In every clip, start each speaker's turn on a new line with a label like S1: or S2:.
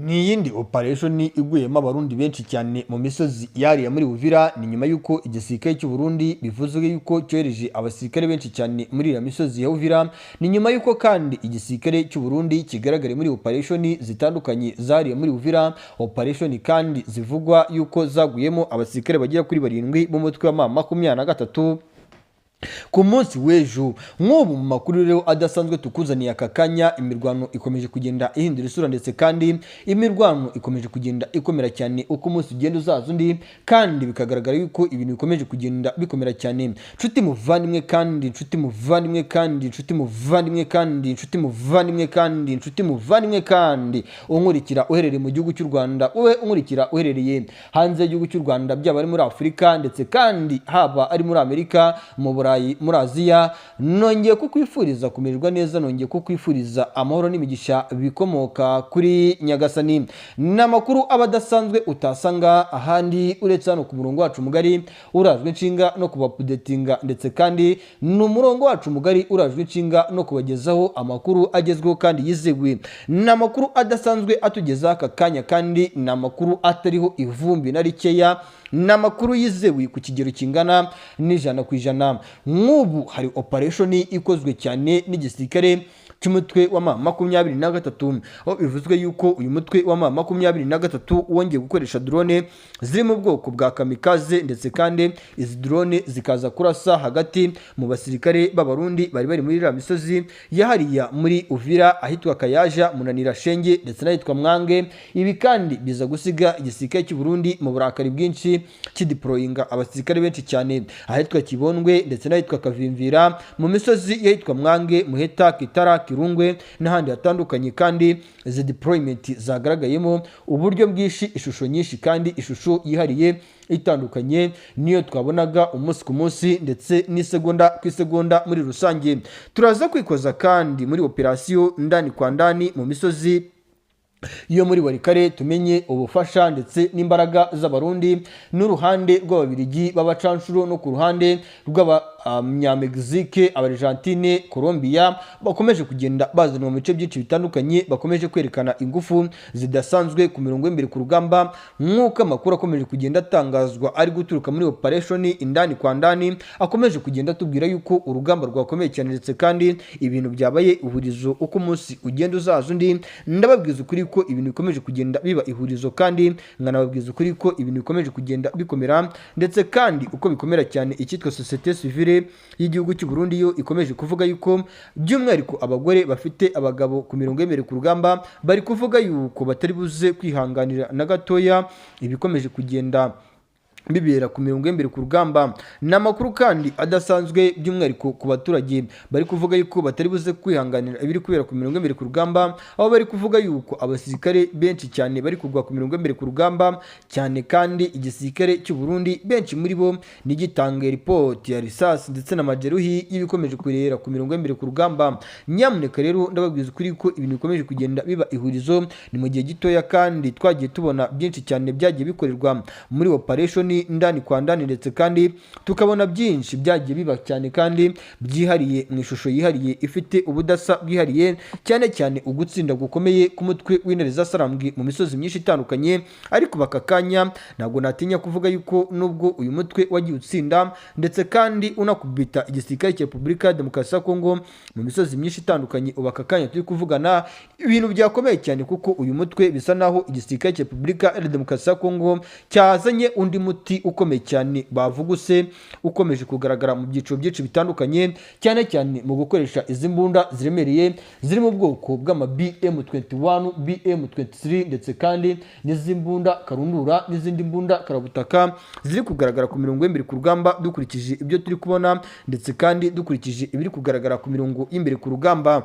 S1: ni iyindi operation iguyemo abarundi benshi cyane mu misozi yariya muri Uvira. Ni nyuma yuko igisirikare cy'u Burundi bivuzwe yuko cyohereje abasirikare benshi cyane muri iriya misozi ya Uvira. Ni nyuma yuko kandi igisirikare cy'u Burundi kigaragare muri operation zitandukanye zariya muri Uvira, operation kandi zivugwa yuko zaguyemo abasirikare bagera kuri 7 b'umutwe wa M23 ku munsi w'ejo. Nk'ubu mu makuru rero adasanzwe tukuzaniye aka kanya, imirwano ikomeje kugenda ihindura isura ndetse kandi imirwano ikomeje kugenda ikomera cyane uko umunsi ugenda uzaza undi, kandi bikagaragara yuko ibintu bikomeje kugenda bikomera cyane. Nshuti muvandimwe kandi nshuti muvandimwe kandi nshuti muvandimwe kandi nshuti muvandimwe kandi nshuti muvandimwe kandi unkurikira uherereye mu gihugu cy'u Rwanda, wowe unkurikira uherereye hanze y'igihugu cy'u Rwanda, byaba ari muri Afurika ndetse kandi haba ari muri Amerika, mu Burayi, muri Aziya, nongeye kukwifuriza kumererwa neza, nongeye kukwifuriza amahoro n'imigisha bikomoka kuri Nyagasani. N'amakuru abadasanzwe utasanga ahandi uretse hano ku murongo wacu mugari urazwe inshinga no kubapudetinga, ndetse kandi n'umurongo wacu mugari urazwe inshinga no kubagezaho amakuru agezweho kandi yizewe. N'amakuru adasanzwe atugeza aka kanya, kandi n'amakuru atariho ivumbi na rikeya, n'amakuru yizewe ku kigero kingana n'100%. Nk'ubu hari operation ikozwe cyane n'igisirikare cy'umutwe wa M23, aho bivuzwe yuko uyu mutwe wa M23 wongeye gukoresha drone ziri mu bwoko bwa kamikaze, ndetse kandi izi drone zikaza kurasa hagati mu basirikare b'abarundi bari bari muri iriya misozi yahariya muri Uvira, ahitwa Kayaja, Munanira, Shenge ndetse n'ahitwa Mwange. Ibi kandi biza gusiga igisirikare cy'u Burundi mu burakari bwinshi kideployinga abasirikare benshi cyane ahitwa Kibondwe ndetse n'ahitwa Kavimvira, mu misozi yahitwa Mwange, Muheta, Kitara, Kirungwe n'ahandi hatandukanye. Kandi izi deployment zagaragayemo uburyo bwinshi, ishusho nyinshi kandi ishusho yihariye itandukanye niyo twabonaga umunsi ku munsi ndetse n'isegonda ku isegonda muri rusange. Turaza kwikoza kandi muri operation ndani kwa ndani mu misozi iyo muri Warikare, tumenye ubufasha ndetse n'imbaraga z'abarundi n'uruhande rw'ababirigi b'abacanshuro no ku ruhande rw'abanyamegizike, Abargentine, Colombia bakomeje kugenda bazanwa mu bice byinshi bitandukanye, bakomeje kwerekana ingufu zidasanzwe ku mirongo y'imbere ku rugamba, nk'uko amakuru akomeje kugenda atangazwa ari guturuka muri operation indani kwa ndani akomeje kugenda tubwira yuko urugamba rwakomeye cyane, ndetse kandi ibintu byabaye ihurizo uko umunsi ugenda uzaza undi. Ndababwiza ukuri ko ibintu bikomeje kugenda biba ihurizo, kandi nkanababwiza ukuri ko ibintu bikomeje kugenda bikomera, ndetse kandi uko bikomera cyane icyitwa societe civile y'igihugu cy'u Burundi yo ikomeje kuvuga yuko by'umwihariko abagore bafite abagabo ku mirongo y'imbere ku rugamba bari kuvuga yuko batari buze kwihanganira na gatoya ibikomeje kugenda bibera ku mirongo y'imbere ku rugamba. N'amakuru kandi adasanzwe by'umwihariko ku baturage bari kuvuga yuko batari buze kwihanganira ibiri kubera ku mirongo y'imbere ku rugamba, aho bari kuvuga yuko abasirikare benshi cyane bari kugwa ku mirongo y'imbere ku rugamba cyane, kandi igisirikare cy'u Burundi benshi muri bo nigitanga report ya risasi ndetse na majeruhi y'ibikomeje kurera ku mirongo y'imbere ku rugamba. Nyamuneka rero ndababwiza ukuri ko ibintu bikomeje kugenda biba ihurizo, ni mu gihe gitoya kandi twagiye tubona byinshi cyane byagiye bikorerwa muri operation ndani kwa ndani, ndetse kandi tukabona byinshi byagiye biba cyane kandi byihariye mu ishusho yihariye ifite ubudasa bwihariye, cyane cyane ugutsinda gukomeye ku mutwe w'intare zasarambwe mu misozi myinshi itandukanye. Ariko bakakanya ntabwo natinya kuvuga yuko nubwo uyu mutwe wagiye utsinda ndetse kandi unakubita igisirikare cya Repubulika ya Demokarasi ya Kongo mu misozi myinshi itandukanye, ubakakanya turi kuvugana ibintu byakomeye cyane, kuko uyu mutwe bisa naho igisirikare cya Repubulika ya Demokarasi ya Kongo cyazanye undi muti ukomeye cyane bavuguse, ukomeje kugaragara mu byiciro byinshi bitandukanye, cyane cyane mu gukoresha izi mbunda ziremereye ziri mu bwoko bw'ama BM21, BM23 ndetse kandi n'izi mbunda karundura n'izindi mbunda karabutaka ziri kugaragara ku mirongo y'imbere ku rugamba, dukurikije ibyo turi kubona ndetse kandi dukurikije ibiri kugaragara ku mirongo y'imbere ku rugamba.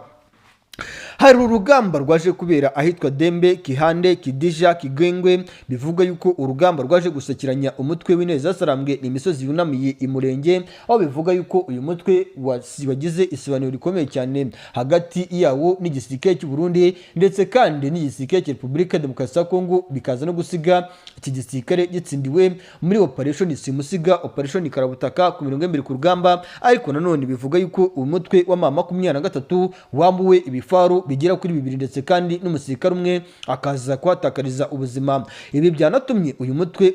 S1: Hari urugamba rwaje kubera ahitwa Dembe, Kihande, Kidija, Kigengwe. Bivuga yuko urugamba rwaje gusakiranya umutwe w'intare zasarambwe n'imisozi yunamiye imurenge, aho bivuga yuko uyu mutwe wagize isibaniro rikomeye cyane hagati yawo n'igisirikare cy'u Burundi ndetse kandi n'igisirikare cya Repubulika ya Demokarasi ya Kongo, bikaza no gusiga iki gisirikare gitsindiwe muri operation simusiga, operation karabutaka ku mirongo y'imbere ku rugamba. Ariko nanone bivuga yuko uyu mutwe wa M23 wambuwe ibifaru bigera kuri 2 ndetse kandi n'umusirikare umwe akaza kuhatakariza ubuzima. Ibi byanatumye uyu mutwe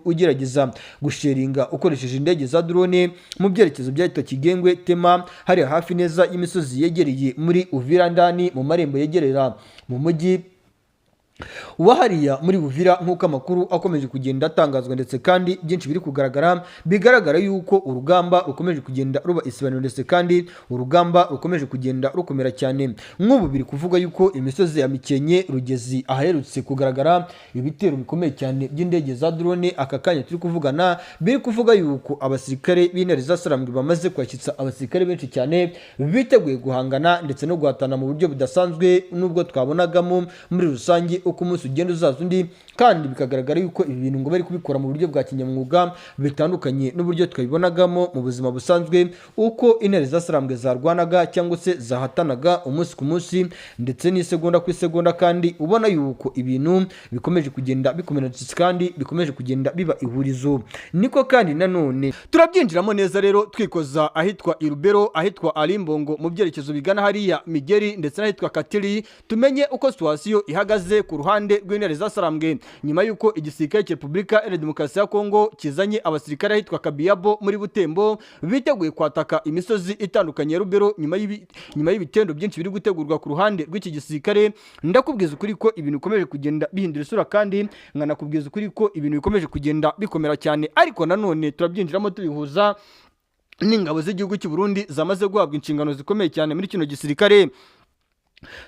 S1: ugerageza gusheringa ukoresheje indege za drone mu byerekezo byahitwa Kigengwe, Tema, hari hafi neza y'imisozi yegereye muri Uvira ndani mu marembo yegerera mu mujyi wa hariya muri Uvira. Nk'uko amakuru akomeje kugenda atangazwa ndetse kandi byinshi biri kugaragara, bigaragara yuko urugamba rukomeje kugenda ruba isibaniro ndetse kandi urugamba rukomeje kugenda rukomera cyane. Nk'ubu biri kuvuga yuko imisozi ya Mikenke, Rugezi aherutse kugaragara ibitero bikomeye cyane by'indege za drone. Aka kanya turi kuvugana biri kuvuga yuko abasirikare b'intare za Sarambwe bamaze kwakitsa abasirikare benshi cyane biteguye guhangana ndetse no guhatana mu buryo budasanzwe nubwo twabonagamo muri rusange uko umunsi ugenda uzaza undi, kandi bikagaragara yuko ibi bintu ngo bari kubikora mu buryo bwa kinyamwuga bitandukanye n'uburyo twabibonagamo mu buzima busanzwe uko intare za Sarambwe zarwanaga cyangwa se zahatanaga umunsi ku munsi ndetse n'isegonda ku isegonda, kandi ubona yuko ibintu bikomeje kugenda bikomera kandi bikomeje kugenda biba ihurizo. Niko kandi nanone turabyinjiramo neza rero twikoza ahitwa Irubero, ahitwa Alimbongo mu byerekezo bigana hariya Migeri ndetse n'ahitwa Katiri, tumenye uko situation ihagaze ku ruhande rw'intare za Sarambwe nyuma yuko igisirikare cya Repubulika ya Demokarasi ya Kongo kizanye abasirikare ahitwa Kabiyabo muri Butembo biteguye kwataka imisozi itandukanye ya Rubero nyuma y'ibitendo byinshi biri gutegurwa ku ruhande rw'iki gisirikare. Ndakubwiza ukuri ko ibintu bikomeje kugenda bihindura isura kandi nkanakubwiza ukuri ko ibintu bikomeje kugenda bikomera cyane, ariko nanone turabyinjiramo tubihuza n'ingabo z'igihugu cy'u Burundi zamaze guhabwa inshingano zikomeye cyane muri kino gisirikare.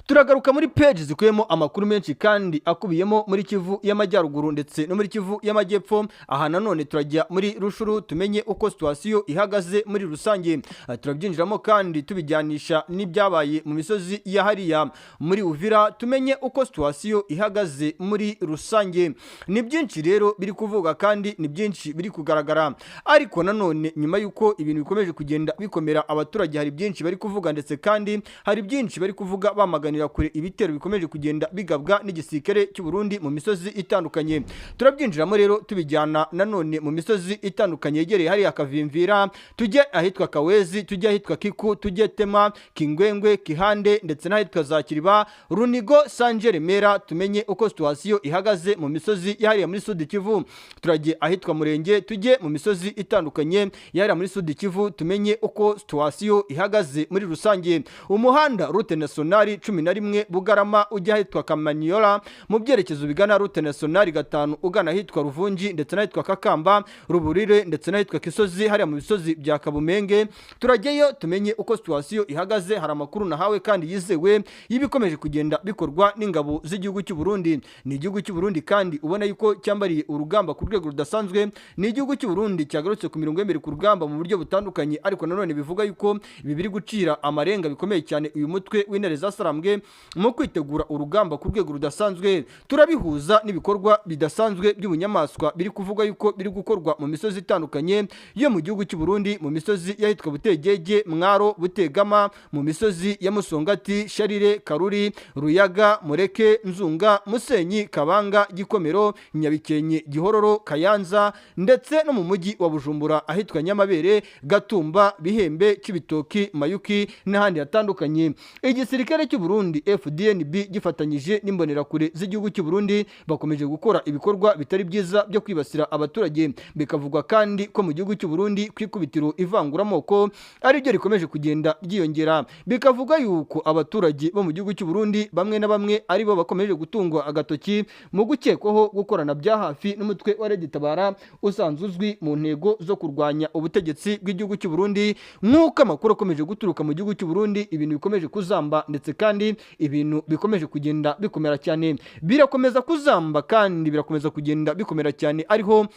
S1: Turagaruka muri page zikuyemo amakuru menshi kandi akubiyemo muri Kivu y'Amajyaruguru ndetse no muri Kivu y'Amajyepfo. Aha nanone turajya muri Rushuru tumenye uko situation ihagaze muri rusange. Turabyinjiramo kandi tubijyanisha n'ibyabaye mu misozi ya hariya muri Uvira, tumenye uko situation ihagaze muri rusange. Ni byinshi rero biri kuvuga kandi ni byinshi biri kugaragara, ariko nanone nyuma yuko ibintu bikomeje kugenda bikomera abaturage hari byinshi bari kuvuga ndetse kandi hari byinshi bari kuvuga bamaganira kure ibitero bikomeje kugenda bigabwa n'igisirikare cy'u Burundi mu misozi itandukanye. Turabyinjiramo rero tubijyana nanone mu misozi itandukanye yegereye hariya Kavimvira, tujye ahitwa Kawezi, tujye ahitwa Kiku, tujye Tema, Kingwengwe, Kihande ndetse n'ahitwa za Kiriba, Runigo, Sanje, Remera, tumenye uko situation ihagaze mu misozi yahariya muri Sud Kivu. Turajye ahitwa Murenge, tujye mu misozi itandukanye yahariya muri Sud Kivu, tumenye uko situation ihagaze muri rusange. Umuhanda route nationale 11 Bugarama ujya ahitwa Kamanyola mu byerekezo bigana route nationale 5 ugana ahitwa Ruvungi ndetse n'ahitwa Kakamba, Ruburire ndetse n'ahitwa Kisozi hariya mu bisozi bya Kabumenge. Turajyeyo tumenye uko situation ihagaze. Hari amakuru nahawe kandi yizewe y'ibikomeje kugenda bikorwa n'ingabo z'igihugu cy'u Burundi. Ni igihugu cy'u Burundi kandi ubona yuko cyambariye urugamba ku rwego rudasanzwe. Ni igihugu cy'u Burundi cyagarutse ku mirongo y'imbere ku rugamba mu buryo butandukanye, ariko nanone bivuga yuko ibi biri gucira amarenga bikomeye cyane uyu mutwe w'intare za Sarambwe mu kwitegura urugamba ku rwego rudasanzwe. Turabihuza n'ibikorwa bidasanzwe by'ubunyamaswa biri kuvuga yuko biri gukorwa mu misozi itandukanye yo mu gihugu cy'u Burundi, mu misozi yahitwa Butegege, Mwaro, Butegama, mu misozi ya Musongati, Sharire, Karuri, Ruyaga, Mureke, Nzunga, Musenyi, Kabanga, Gikomero, Nyabikenye, Gihororo, Kayanza ndetse no mu mujyi wa Bujumbura ahitwa Nyamabere, Gatumba, Bihembe, Kibitoki, Mayuki n'ahandi hatandukanye. Igisirikare cy'u Burundi FDNB gifatanyije n'imbonerakure z'igihugu cy'u Burundi bakomeje gukora ibikorwa bitari byiza byo kwibasira abaturage. Bikavugwa kandi ko mu gihugu cy'u Burundi kwikubitiro ivanguramoko ari byo rikomeje kugenda ryiyongera. Bikavuga yuko abaturage bo mu gihugu cy'u Burundi bamwe na bamwe ari bo bakomeje gutungwa agatoki mu gukekwaho gukorana bya hafi n'umutwe wa Red Tabara usanzwe uzwi mu ntego zo kurwanya ubutegetsi bw'igihugu cy'u Burundi. Nk'uko amakuru akomeje guturuka mu gihugu cy'u Burundi, ibintu bikomeje kuzamba ndetse kandi ibintu bikomeje kugenda bikomera cyane. Birakomeza kuzamba kandi birakomeza kugenda bikomera cyane, ariho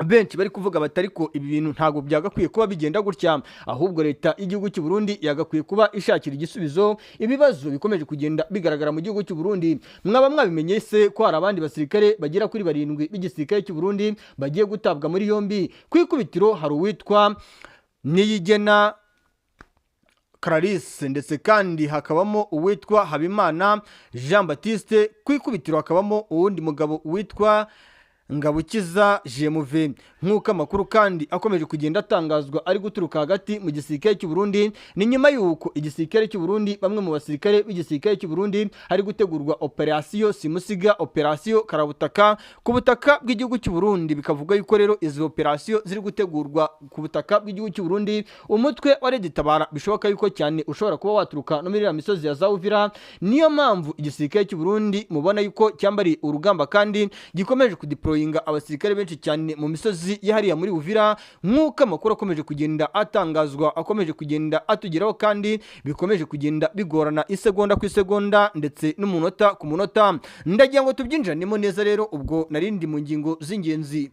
S1: benshi bari kuvuga batari ko ibi bintu ntago byagakwiye kuba bigenda gutya, ahubwo leta y'igihugu cy'u Burundi yagakwiye kuba ishakira igisubizo ibibazo bikomeje kugenda bigaragara mu gihugu cy'u Burundi. Mwaba mwabimenye se ko hari abandi basirikare bagera kuri 7 b'igisirikare cy'u Burundi bagiye gutabwa muri yombi? Kwikubitiro hari uwitwa Niyigena Clarisse ndetse kandi hakabamo uwitwa Habimana Jean Baptiste. Kwikubitiro hakabamo uwundi mugabo witwa Ngabukiza Jemuve. Nk'uko amakuru kandi akomeje kugenda atangazwa ari guturuka hagati mu gisirikare cy'u Burundi, ni nyuma y'uko igisirikare cy'u Burundi, bamwe mu basirikare b'igisirikare cy'u Burundi hari gutegurwa operasiyo simusiga, operasiyo karabutaka ku butaka bw'igihugu cy'u Burundi. Bikavuga yuko rero izi operasiyo ziri gutegurwa ku butaka bw'igihugu cy'u Burundi, umutwe wa Red Tabara bishoboka yuko cyane ushobora kuba waturuka no muri iriya misozi ya za Uvira. Niyo mpamvu igisirikare cy'u Burundi mubona yuko cyambariye urugamba kandi gikomeje kudeployinga abasirikare benshi cyane mu misozi yahariya muri Uvira. Nk'uko amakuru akomeje kugenda atangazwa, akomeje kugenda atugeraho kandi bikomeje kugenda bigorana isegonda ku isegonda ndetse n'umunota ku munota. Ndagira ngo tubyinjiranemo neza rero, ubwo narindi mu ngingo z'ingenzi.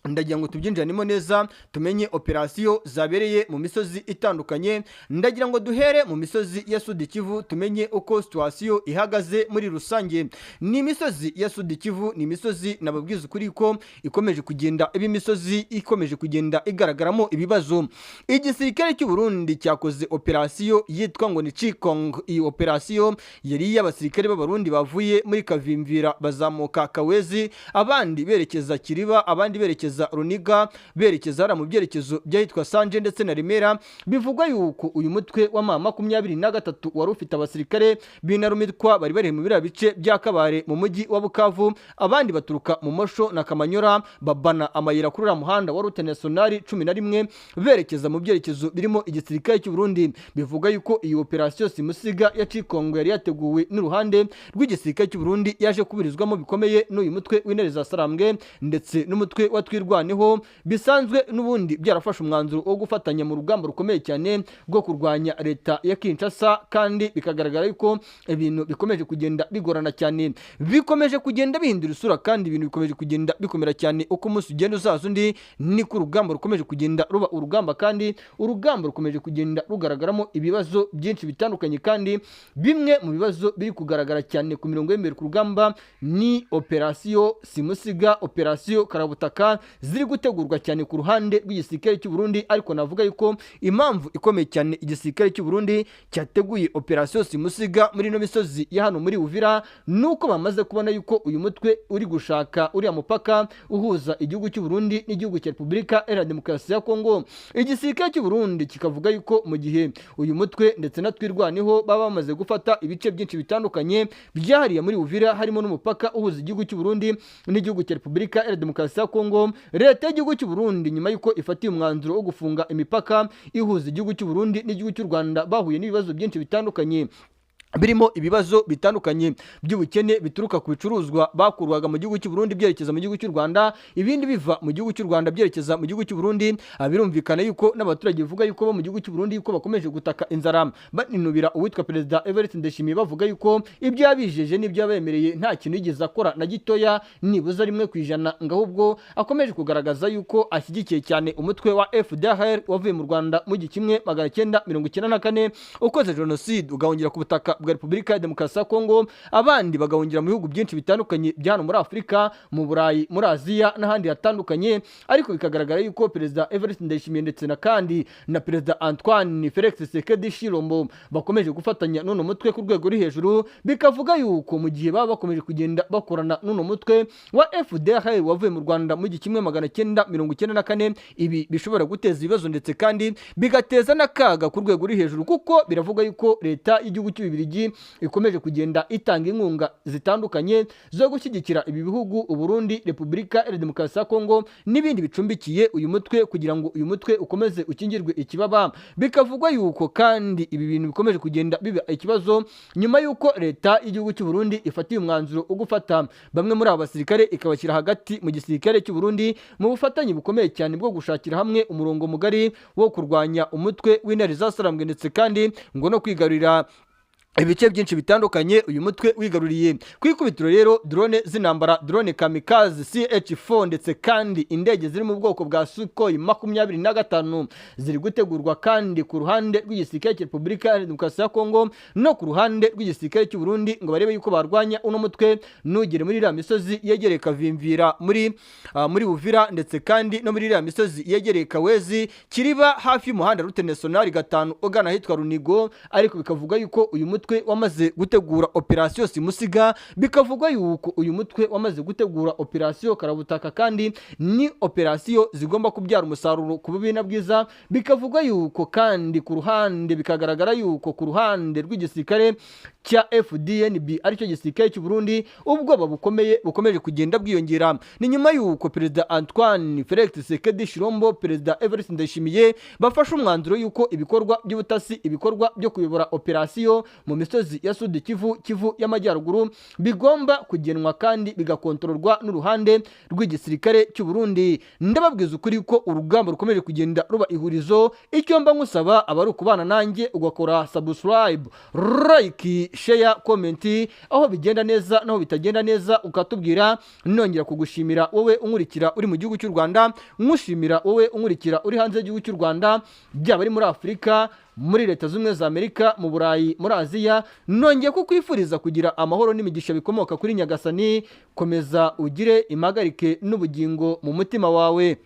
S1: Ndagira ngo tubyinjiranemo neza tumenye operasiyo zabereye mu misozi itandukanye. Ndagira ngo duhere mu misozi ya Sud Kivu tumenye uko situation ihagaze muri rusange. Ni imisozi ya Sud Kivu, ni imisozi nababwiza ukuri ko ikomeje kugenda imisozi ikomeje kugenda igaragaramo ibibazo. Igisirikare cy'u Burundi cyakoze operasiyo yitwa ngo ni Chikong. Iyi operasiyo yari y'abasirikare b'abarundi bavuye muri Kavimvira bazamuka Kawezi, abandi berekeza Kiriba, abandi berekeza Runiga, berekeza mu byerekezo byahitwa Sanje ndetse na Remera. Bivugwa yuko uyu mutwe wa M23 wari ufite abasirikare b'inarumitwa bari bari mu biriya bice bya Kabare mu mujyi wa Bukavu, abandi baturuka mu Mosho na Kamanyora babana amayira kuri muhanda wa route nationale 11 berekeza mu byerekezo birimo igisirikare cy'u Burundi. Bivugwa yuko iyi operation simusiga ya Cikongo yari yateguwe n'uruhande rw'igisirikare cy'u Burundi, yaje kubirizwamo bikomeye n'uyu mutwe w'intare za Sarambwe ndetse n'umutwe wa Twirwaneho, bisanzwe n'ubundi byarafashe umwanzuro wo gufatanya mu rugamba rukomeye cyane rwo kurwanya leta ya Kinshasa. Kandi bikagaragara yuko ibintu bikomeje kugenda bigorana cyane, bikomeje kugenda bihindura isura kandi ibintu bikomeje kugenda bikomera cyane. Uko umunsi ugenda uzaza undi niko urugamba rukomeje kugenda ruba urugamba, kandi urugamba rukomeje kugenda rugaragaramo ibibazo byinshi bitandukanye. Kandi bimwe mu bibazo biri kugaragara cyane ku mirongo y'imbere ku rugamba ni operasiyo simusiga, operasiyo karabutaka ziri gutegurwa cyane ku ruhande rw'igisirikare cy'u Burundi. Ariko navuga yuko impamvu ikomeye cyane igisirikare cy'u Burundi cyateguye operasiyo simusiga muri no misozi ya hano muri Uvira, nuko bamaze kubona yuko uyu mutwe uri gushaka uriya mupaka uhuza igihugu cy'u Burundi n'igihugu cya Repubulika Iharanira Demokarasi ya Kongo. Igisirikare cy'u Burundi kikavuga yuko mu gihe uyu mutwe ndetse na Twirwaneho baba bamaze gufata ibice byinshi bitandukanye byahariye muri Uvira, harimo n'umupaka uhuza igihugu cy'u Burundi n'igihugu cya Repubulika Iharanira Demokarasi ya Kongo, leta y'igihugu cy'u Burundi nyuma yuko ifatiye umwanzuro wo gufunga imipaka ihuza igihugu cy'u Burundi n'igihugu cy'u Rwanda, bahuye n'ibibazo byinshi bitandukanye birimo ibibazo bitandukanye by'ubukene bituruka ku bicuruzwa bakurwaga mu gihugu cy'u Burundi byerekeza mu gihugu cy'u Rwanda, ibindi biva mu gihugu cy'u Rwanda byerekeza mu gihugu cy'u Burundi. Birumvikana yuko n'abaturage bivuga yuko bo mu gihugu cy'u Burundi yuko bakomeje gutaka inzara, baninubira uwitwa Perezida Evariste Ndayishimiye, bavuga yuko ibyo yabijeje n'ibyo yabemereye nta kintu yigeze akora na gitoya, nibuza 1%, ngahubwo akomeje kugaragaza yuko ashyigikiye cyane umutwe wa FDLR wavuye mu Rwanda mu 1994 ukoze genocide ugahungira ku butaka bwa Repubulika ya Demokarasi ya Kongo, abandi bagahungira mu bihugu byinshi bitandukanye bya hano muri Afurika, mu Burayi, muri Aziya n'ahandi hatandukanye. Ariko bikagaragara yuko Perezida Evariste Ndayishimiye ndetse na kandi na Perezida Antoine Felix Tshisekedi Tshilombo bakomeje gufatanya n'uno mutwe ku rwego ruri hejuru. Bikavuga yuko mu gihe baba bakomeje kugenda bakorana n'uno mutwe wa FDLR wavuye mu Rwanda mu 1994, ibi bishobora guteza ibibazo ndetse kandi bigateza n'akaga ku rwego ruri hejuru, kuko biravuga yuko leta y'igihugu cy'Ububirigi ikomeje kugenda itanga inkunga zitandukanye zo gushyigikira ibi bihugu, u Burundi, Repubulika Iharanira Demokarasi ya Kongo n'ibindi bicumbikiye uyu mutwe, kugira ngo uyu mutwe ukomeze ukingirwe ikibaba. Bikavugwa yuko kandi ibi bintu bikomeje kugenda biba ikibazo nyuma yuko leta y'igihugu cy'u Burundi ifatiye umwanzuro wo gufata bamwe muri aba basirikare ikabashyira hagati mu gisirikare cy'u Burundi mu bufatanye bukomeye cyane bwo gushakira hamwe umurongo mugari wo kurwanya umutwe w'intare za Sarambwe ndetse kandi ngo no kwigarurira ibice byinshi bitandukanye uyu mutwe wigaruriye. Kwikubitiro rero drone z'intambara, drone kamikaze CH4 ndetse kandi indege ziri mu bwoko bwa Sukhoi 25 ziri gutegurwa kandi ku ruhande rw'igisirikare cya Repubulika Iharanira Demokarasi ya Kongo no ku ruhande rw'igisirikare cy'u Burundi, ngo barebe yuko barwanya uno mutwe nugere muri iriya misozi yegereye Kavimvira muri Uvira ndetse kandi no muri iriya misozi yegereye Kawezi, Kiriba hafi y'umuhanda route nationale 5 ugana hitwa Runigo. Ariko bikavuga yuko uyu mutwe mutwe wamaze gutegura operasiyo simusiga, bikavugwa yuko uyu mutwe wamaze gutegura operasiyo karabutaka kandi ni operasiyo zigomba kubyara umusaruro ku bubi na bwiza. Bikavugwa yuko kandi ku ruhande, bikagaragara yuko ku ruhande rw'igisirikare cya FDNB aricyo gisirikare cy'u Burundi ubwoba bukomeje kugenda bwiyongera. Ni nyuma yuko Perezida Antoine Felix Tshisekedi Tshilombo, Perezida Evariste Ndayishimiye bafashe umwanzuro yuko ibikorwa by'ubutasi, ibikorwa byo kuyobora operasiyo mu misozi ya Sud Kivu y'amajyaruguru bigomba kugenwa kandi bigakontororwa n'uruhande rw'igisirikare cy'u Burundi. Ndababwiza ukuri ko urugamba rukomeje kugenda ruba ihurizo. Icyo mba ngusaba abari ukubana nanjye ugakora subscribe, like, share, comment, aho bigenda neza naho bitagenda neza ukatubwira. Nongera kugushimira wowe unkurikira uri mu gihugu cy'u Rwanda, nkushimira wowe unkurikira uri hanze y'igihugu cy'u Rwanda, byaba ari muri Afurika, muri Leta Zunze za Amerika, mu Burayi, muri Aziya. Nongeye kukwifuriza kugira amahoro n'imigisha bikomoka kuri Nyagasani. Komeza ugire impagarike n'ubugingo mu mutima wawe.